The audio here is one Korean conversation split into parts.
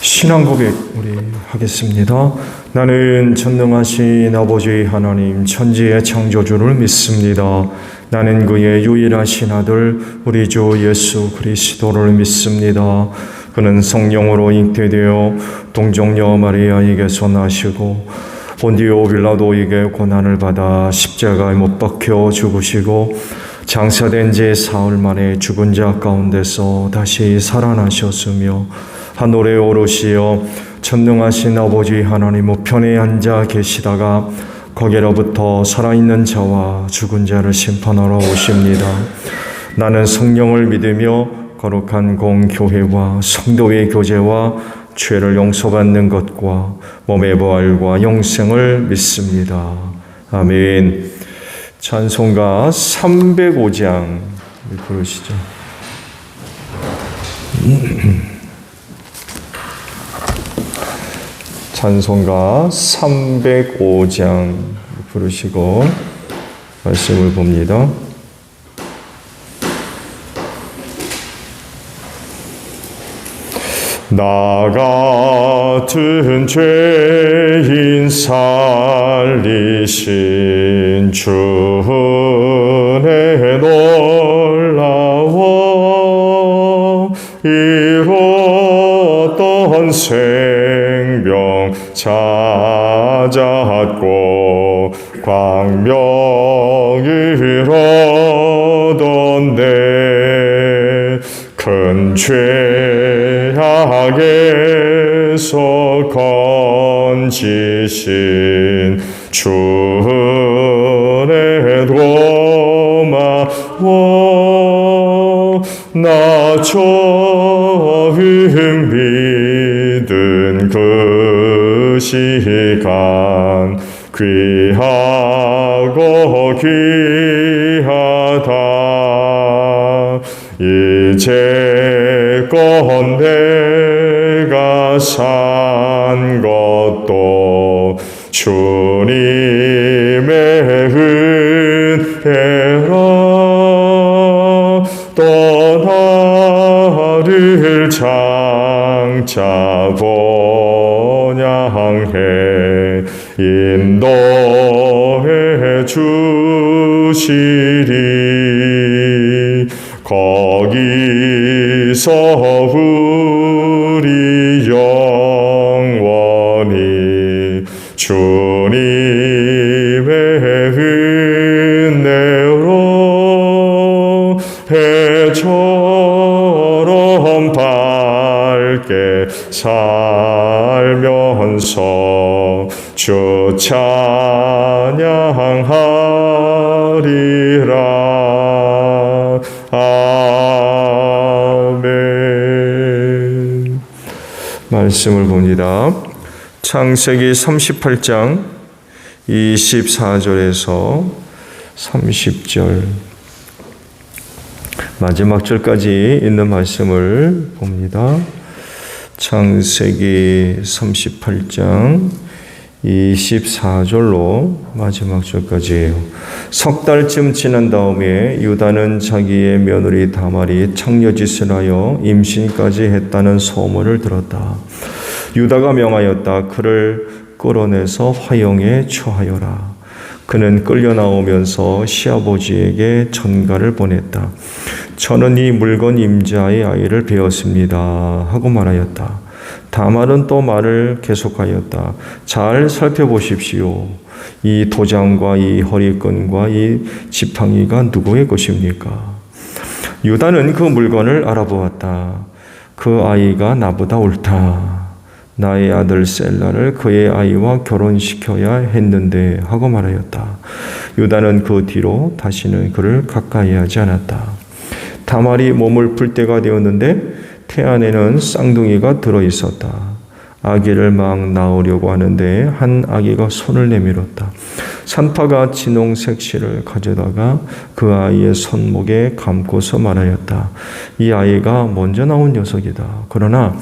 신앙 고백 우리 하겠습니다. 나는 전능하신 아버지 하나님 천지의 창조주를 믿습니다. 나는 그의 유일하신 아들 우리 주 예수 그리스도를 믿습니다. 그는 성령으로 잉태되어 동정녀 마리아에게서 나시고 본디오 빌라도에게 고난을 받아 십자가에 못 박혀 죽으시고 장사된 지 사흘 만에 죽은 자 가운데서 다시 살아나셨으며 하늘에 오르시어 전능하신 아버지 하나님 우편에 앉아 계시다가 거기로부터 살아있는 자와 죽은 자를 심판하러 오십니다. 나는 성령을 믿으며 거룩한 공교회와 성도의 교제와 죄를 용서받는 것과 몸의 부활과 영생을 믿습니다. 아멘. 찬송가 305장 부르시죠. 찬송가 305장 부르시고 말씀을 봅니다. 나 같은 죄인 살리신 주의 놀라워 이뤘던 생명 찾았고 광명을 얻었네. 큰 죄악에서 건지신 주의 고마워. 나 처음 믿은 그 시간 귀하고 귀하다. 이제껏 내가 산 것도 주님의 은혜라. 떠나를 장차 본향해 인도해 주시리. 거기서 우리 영원히 주님의 은혜로 해처럼 밝게 살면서 주 찬양하리라. 아멘. 말씀을 봅니다. 창세기 38장 24절에서 30절 마지막 절까지 있는 말씀을 봅니다. 창세기 38장 24절로 마지막 절까지예요. 석 달쯤 지난 다음에 유다는 자기의 며느리 다말이 창녀짓을 하여 임신까지 했다는 소문을 들었다. 유다가 명하였다. 그를 끌어내서 화형에 처하여라. 그는 끌려 나오면서 시아버지에게 전가를 보냈다. 저는 이 물건 임자의 아이를 배웠습니다 하고 말하였다. 다말은 또 말을 계속하였다. 잘 살펴보십시오. 이 도장과 이 허리끈과 이 지팡이가 누구의 것입니까? 유다는 그 물건을 알아보았다. 그 아이가 나보다 옳다. 나의 아들 셀라를 그의 아이와 결혼시켜야 했는데 하고 말하였다. 유다는 그 뒤로 다시는 그를 가까이 하지 않았다. 다말이 몸을 풀 때가 되었는데 태 안에는 쌍둥이가 들어있었다. 아기를 막 낳으려고 하는데 한 아기가 손을 내밀었다. 산파가 진홍색 실을 가져다가 그 아이의 손목에 감고서 말하였다. 이 아이가 먼저 나온 녀석이다. 그러나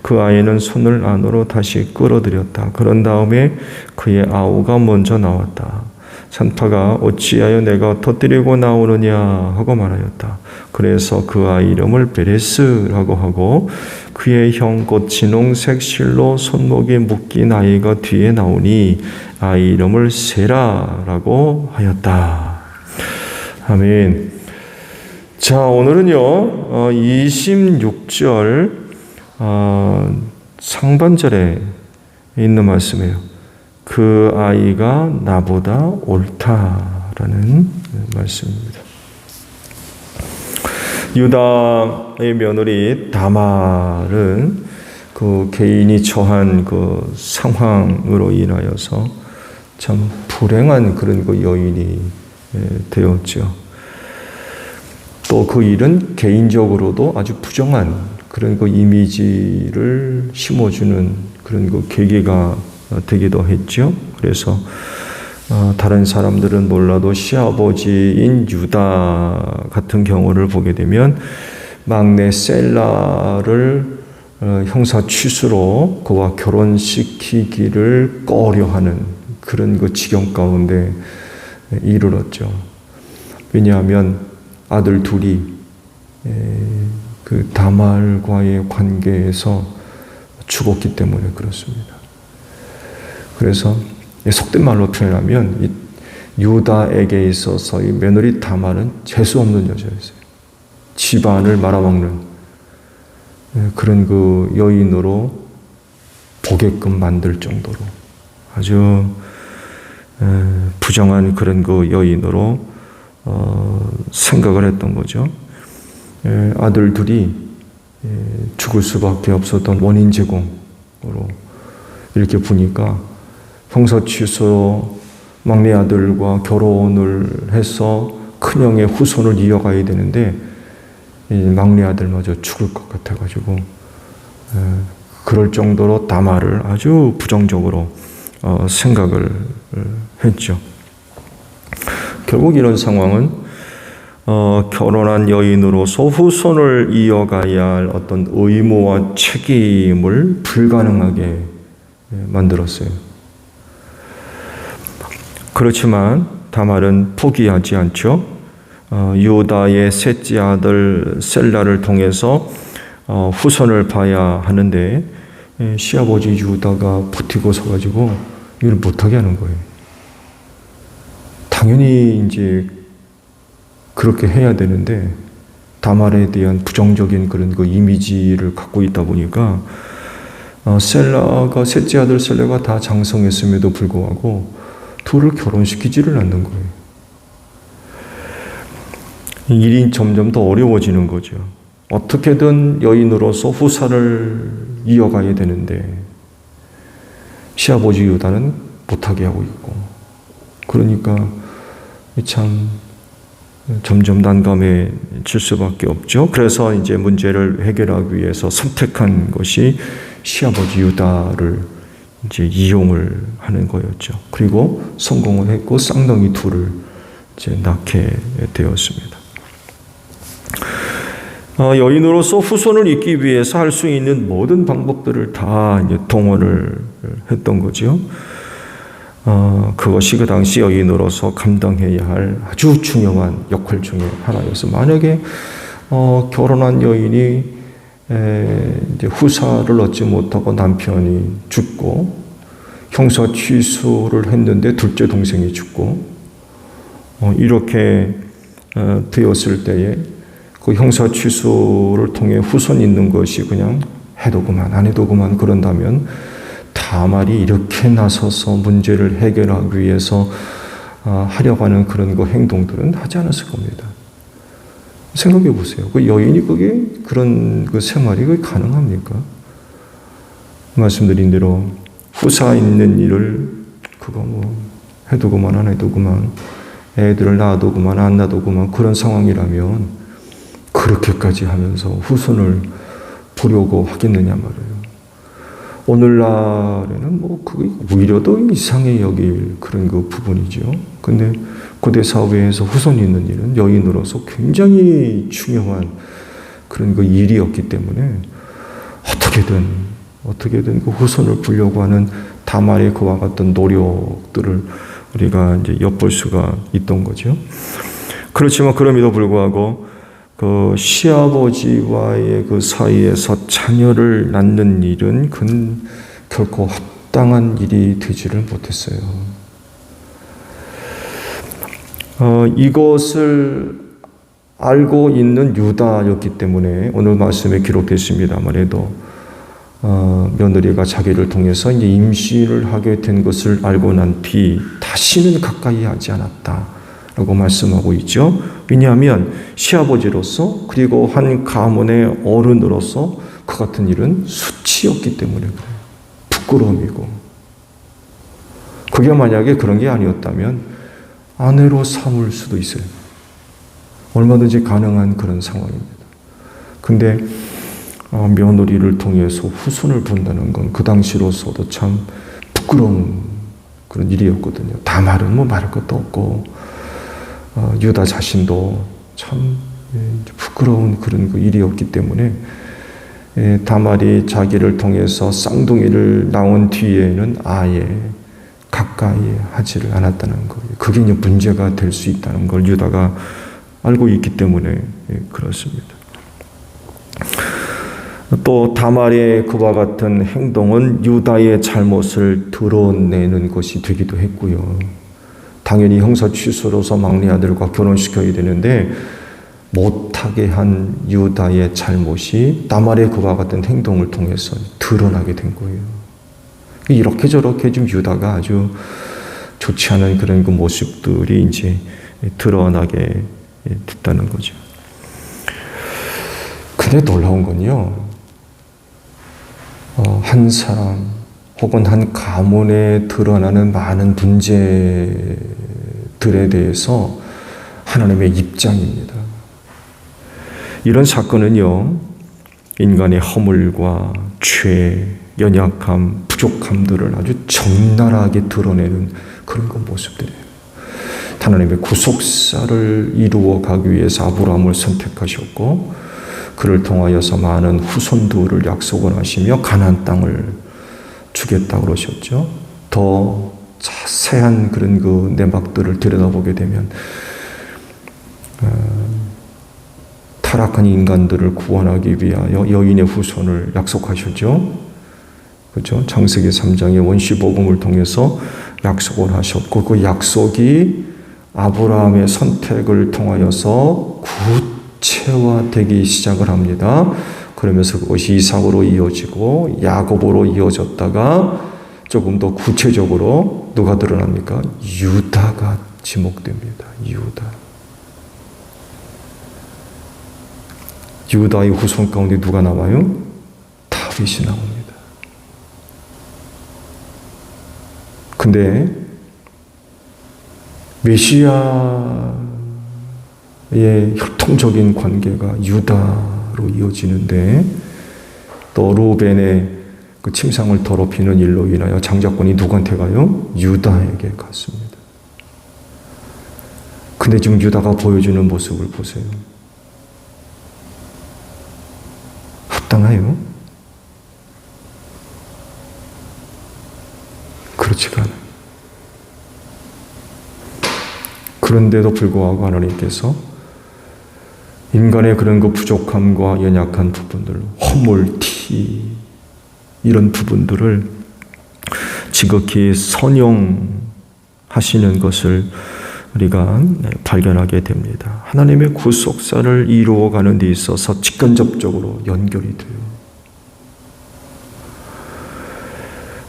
그 아이는 손을 안으로 다시 끌어들였다. 그런 다음에 그의 아우가 먼저 나왔다. 산파가 어찌하여 내가 터뜨리고 나오느냐 하고 말하였다. 그래서 그 아이 이름을 베레스라고 하고 그의 형 곧 진홍색 실로 손목에 묶인 아이가 뒤에 나오니 아이 이름을 세라라고 하였다. 아멘. 자, 오늘은요 26절 상반절에 있는 말씀이에요. 그 아이가 나보다 옳다라는 말씀입니다. 유다의 며느리 다말은 그 개인이 처한 그 상황으로 인하여서 참 불행한 그런 그 여인이 되었죠. 또 그 일은 개인적으로도 아주 부정한 그런 그 이미지를 심어주는 그런 그 계기가 되기도 했죠. 그래서 다른 사람들은 몰라도 시아버지인 유다 같은 경우를 보게 되면 막내 셀라를 형사 취수로 그와 결혼시키기를 꺼려하는 그런 그 지경 가운데 이르렀죠. 왜냐하면 아들 둘이 그 다말과의 관계에서 죽었기 때문에 그렇습니다. 그래서 속된 말로 표현하면 유다에게 있어서 이 며느리 다말은 재수 없는 여자였어요. 집안을 말아먹는 그런 그 여인으로 보게끔 만들 정도로 아주 부정한 그런 그 여인으로 생각을 했던 거죠. 아들 둘이 죽을 수밖에 없었던 원인 제공으로 이렇게 보니까 형사 취소 막내 아들과 결혼을 해서 큰형의 후손을 이어가야 되는데 막내 아들마저 죽을 것 같아가지고 그럴 정도로 다말을 아주 부정적으로 생각을 했죠. 결국 이런 상황은 결혼한 여인으로서 후손을 이어가야 할 어떤 의무와 책임을 불가능하게 만들었어요. 그렇지만 다말은 포기하지 않죠. 유다의 셋째 아들 셀라를 통해서 후손을 봐야 하는데 시아버지 유다가 버티고 서가지고 이걸 못하게 하는 거예요. 당연히 이제 그렇게 해야 되는데 다말에 대한 부정적인 그런 그 이미지를 갖고 있다 보니까 셀라가 셋째 아들 셀라가 다 장성했음에도 불구하고 둘을 결혼시키지를 않는 거예요. 일이 점점 더 어려워지는 거죠. 어떻게든 여인으로서 후사를 이어가야 되는데 시아버지 유다는 못하게 하고 있고 그러니까 참 점점 난감해질 수밖에 없죠. 그래서 이제 문제를 해결하기 위해서 선택한 것이 시아버지 유다를 이제 이용을 하는 거였죠. 그리고 성공을 했고 쌍둥이 둘을 이제 낳게 되었습니다. 여인으로서 후손을 잇기 위해서 할 수 있는 모든 방법들을 다 이제 동원을 했던 거죠. 그것이 그 당시 여인으로서 감당해야 할 아주 중요한 역할 중에 하나였어. 만약에 결혼한 여인이 이제 후사를 얻지 못하고 남편이 죽고 형사 취소를 했는데 둘째 동생이 죽고 이렇게 되었을 때에 그 형사 취소를 통해 후손 있는 것이 그냥 해도 그만 안 해도 그만 그런다면 다말이 이렇게 나서서 문제를 해결하기 위해서 하려고 하는 그런 그 행동들은 하지 않았을 겁니다. 생각해 보세요. 그 여인이 그런 그 생활이 가능합니까? 말씀드린 대로 후사 있는 일을 그거 뭐 해도 그만 안 해도 그만 애들을 낳아도 그만 안 낳아도 그만 그런 상황이라면 그렇게까지 하면서 후손을 보려고 하겠느냐 말이에요. 오늘날에는 뭐 그게 오히려 더 이상해 여길 그런 그 부분이죠. 근데 고대 사회에서 후손이 있는 일은 여인으로서 굉장히 중요한 그런 그 일이었기 때문에 어떻게든 그 후손을 보려고 하는 다말의 그와 같은 노력들을 우리가 이제 엿볼 수가 있던 거죠. 그렇지만 그럼에도 불구하고 그 시아버지와의 그 사이에서 자녀를 낳는 일은 그건 결코 합당한 일이 되지를 못했어요. 이것을 알고 있는 유다였기 때문에 오늘 말씀에 기록됐습니다만 해도 며느리가 자기를 통해서 이제 임신을 하게 된 것을 알고 난 뒤 다시는 가까이 하지 않았다라고 말씀하고 있죠. 왜냐하면 시아버지로서 그리고 한 가문의 어른으로서 그 같은 일은 수치였기 때문에 그래요. 부끄러움이고. 그게 만약에 그런 게 아니었다면 아내로 삼을 수도 있어요. 얼마든지 가능한 그런 상황입니다. 근데 며느리를 통해서 후손을 본다는 건 그 당시로서도 참 부끄러운 그런 일이었거든요. 다말은 뭐 말할 것도 없고 유다 자신도 참 부끄러운 그런 그 일이었기 때문에 다말이 자기를 통해서 쌍둥이를 낳은 뒤에는 아예 가까이 하지를 않았다는 거예요. 그게 이제 문제가 될 수 있다는 걸 유다가 알고 있기 때문에 그렇습니다. 또 다말의 그와 같은 행동은 유다의 잘못을 드러내는 것이 되기도 했고요. 당연히 형사 취소로서 막내 아들과 결혼시켜야 되는데 못하게 한 유다의 잘못이 다말의 그와 같은 행동을 통해서 드러나게 된 거예요. 이렇게 저렇게 좀 유다가 아주 좋지 않은 그런 그 모습들이 이제 드러나게 됐다는 거죠. 근데 놀라운 건요, 한 사람 혹은 한 가문에 드러나는 많은 문제들에 대해서 하나님의 입장입니다. 이런 사건은요, 인간의 허물과 죄, 연약함, 부족함들을 아주 적나라하게 드러내는 그런 그 모습들이에요. 하나님의 구속사를 이루어 가기 위해서 아브라함을 선택하셨고 그를 통하여서 많은 후손들을 약속을 하시며 가나안 땅을 주겠다고 그러셨죠. 더 자세한 그런 그 내막들을 들여다보게 되면 타락한 인간들을 구원하기 위하여 여인의 후손을 약속하셨죠. 그렇죠? 창세기 3장의 원시복음을 통해서 약속을 하셨고 그 약속이 아브라함의 선택을 통하여서 구체화되기 시작을 합니다. 그러면서 그것이 이삭으로 이어지고 야곱으로 이어졌다가 조금 더 구체적으로 누가 드러납니까? 유다가 지목됩니다. 유다의 후손 가운데 누가 나와요? 다윗이 나옵니다. 근데 메시아의 혈통적인 관계가 유다로 이어지는데 또 루벤의 그 침상을 더럽히는 일로 인하여 장자권이 누구한테 가요? 유다에게 갔습니다. 근데 지금 유다가 보여주는 모습을 보세요. 합당해요? 그렇지가 않아요. 그런데도 불구하고 하나님께서 인간의 그런 그 부족함과 연약한 부분들, 허물, 티 이런 부분들을 지극히 선용하시는 것을 우리가 발견하게 됩니다. 하나님의 구속사를 이루어가는 데 있어서 직간접적으로 연결이 돼요.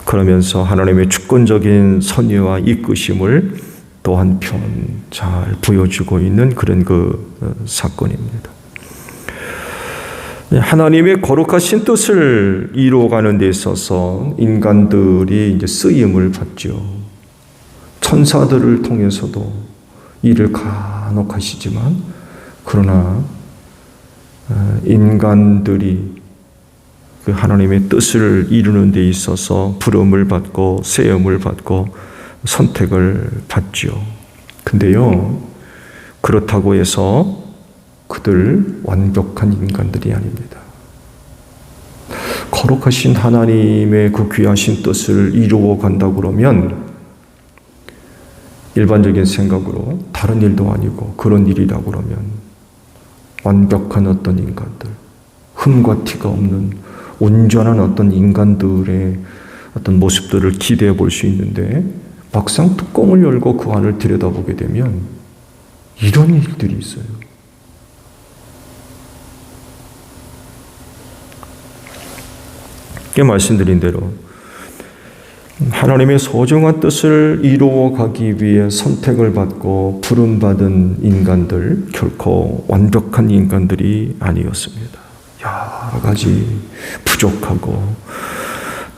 그러면서 하나님의 주권적인 선의와 이끄심을 또 한편 잘 보여주고 있는 그런 그 사건입니다. 하나님의 거룩하신 뜻을 이루어가는 데 있어서 인간들이 이제 쓰임을 받죠. 천사들을 통해서도 일을 간혹 하시지만 그러나 인간들이 그 하나님의 뜻을 이루는 데 있어서 부름을 받고 세움을 받고 선택을 받죠. 근데요, 그렇다고 해서 그들 완벽한 인간들이 아닙니다. 거룩하신 하나님의 그 귀하신 뜻을 이루어 간다고 그러면 일반적인 생각으로 다른 일도 아니고 그런 일이라고 그러면 완벽한 어떤 인간들, 흠과 티가 없는 온전한 어떤 인간들의 어떤 모습들을 기대해 볼 수 있는데 막상 뚜껑을 열고 그 안을 들여다보게 되면 이런 일들이 있어요. 말씀드린 대로 하나님의 소중한 뜻을 이루어 가기 위해 선택을 받고 부름받은 인간들, 결코 완벽한 인간들이 아니었습니다. 여러 가지 부족하고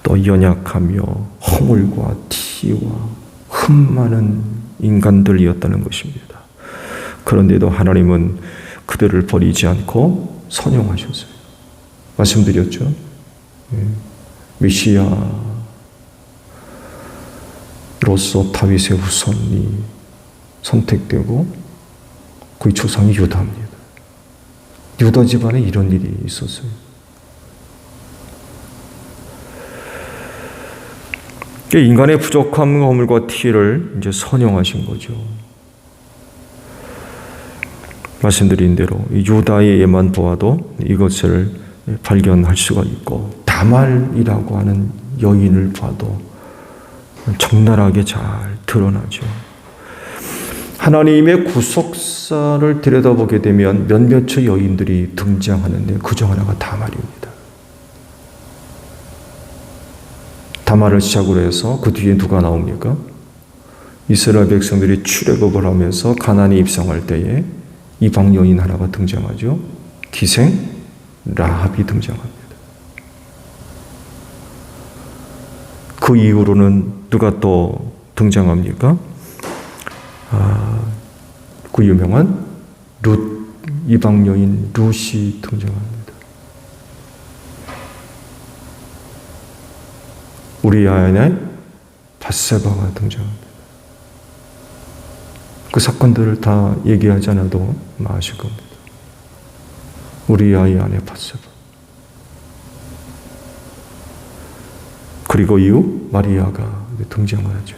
또 연약하며 허물과 티와 흠 많은 인간들이었다는 것입니다. 그런데도 하나님은 그들을 버리지 않고 선용하셨어요. 말씀드렸죠? 메시아로서 다윗의 후손이 선택되고 그의 조상이 유다입니다. 유다 집안에 이런 일이 있었어요. 인간의 부족함, 허물과 티를 이제 선용하신 거죠. 말씀드린 대로 유다의 예만 보아도 이것을 발견할 수가 있고, 다말이라고 하는 여인을 봐도 적나라하게 잘 드러나죠. 하나님의 구속사를 들여다보게 되면 몇몇의 여인들이 등장하는데 그중 하나가 다말입니다. 다말을 시작으로 해서 그 뒤에 누가 나옵니까? 이스라엘 백성들이 출애굽을 하면서 가나안에 입성할 때에 이방 여인 하나가 등장하죠. 기생 라합이 등장합니다. 그 이후로는 누가 또 등장합니까? 그 유명한 룻, 이방 여인 룻이 등장합니다. 우리아의 밧세바가 등장합니다. 그 사건들을 다 얘기하지 않아도 아실 겁니다. 우리아의 아내 밧세바. 그리고 이후 마리아가 등장하죠.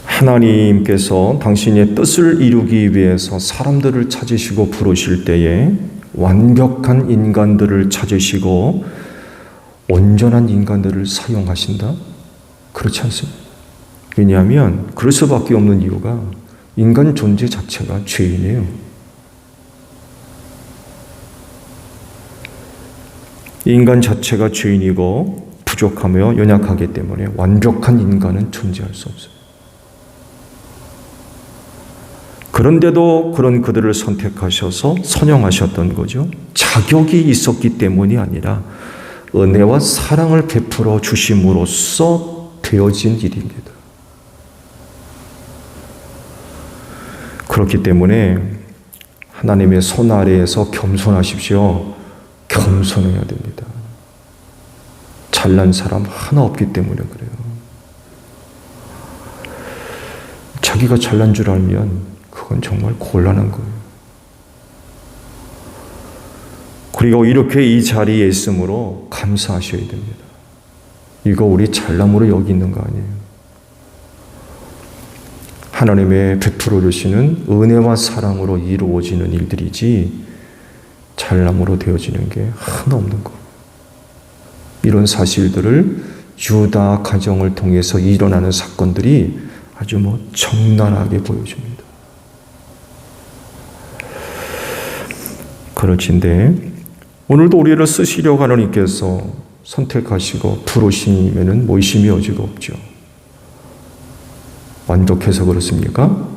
하나님께서 당신의 뜻을 이루기 위해서 사람들을 찾으시고 부르실 때에 완벽한 인간들을 찾으시고 온전한 인간들을 사용하신다? 그렇지 않습니다. 왜냐하면 그럴 수밖에 없는 이유가 인간 존재 자체가 죄인이에요. 인간 자체가 죄인이고 부족하며 연약하기 때문에 완벽한 인간은 존재할 수 없어요. 그런데도 그런 그들을 선택하셔서 선용하셨던 거죠. 자격이 있었기 때문이 아니라 은혜와 사랑을 베풀어 주심으로써 되어진 일입니다. 그렇기 때문에 하나님의 손 아래에서 겸손하십시오. 겸손해야 됩니다. 잘난 사람 하나 없기 때문에 그래요. 자기가 잘난 줄 알면 그건 정말 곤란한 거예요. 그리고 이렇게 이 자리에 있으므로 감사하셔야 됩니다. 이거 우리 잘남으로 여기 있는 거 아니에요. 하나님의 베풀어 주시는 은혜와 사랑으로 이루어지는 일들이지 잘남으로 되어지는 게 하나 없는 거예요. 이런 사실들을 유다 가정을 통해서 일어나는 사건들이 아주 적나라하게 보여줍니다. 그렇긴데 오늘도 우리를 쓰시려고 하나님께서 선택하시고 부르시면은 의심의 여지가 없죠. 완벽해서 그렇습니까?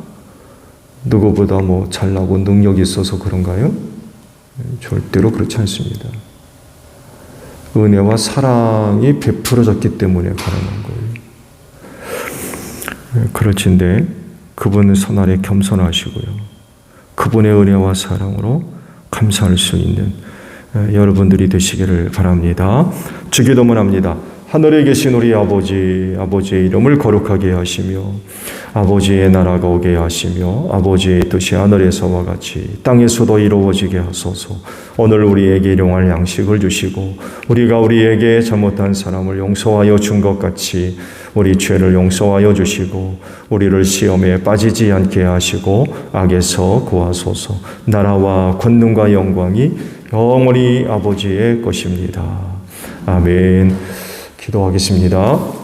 누구보다 잘나고 능력이 있어서 그런가요? 절대로 그렇지 않습니다. 은혜와 사랑이 베풀어졌기 때문에 가능한 거예요. 그렇긴데 그분은 손 아래 겸손하시고요. 그분의 은혜와 사랑으로 감사할 수 있는 여러분들이 되시기를 바랍니다. 주기도문합니다. 하늘에 계신 우리 아버지의 이름을 거룩하게 하시며 아버지의 나라가 오게 하시며 아버지의 뜻이 하늘에서와 같이 땅에서도 이루어지게 하소서. 오늘 우리에게 일용할 양식을 주시고 우리가 우리에게 잘못한 사람을 용서하여 준 것 같이 우리 죄를 용서하여 주시고 우리를 시험에 빠지지 않게 하시고 악에서 구하소서. 나라와 권능과 영광이 영원히 아버지의 것입니다. 아멘. 기도하겠습니다.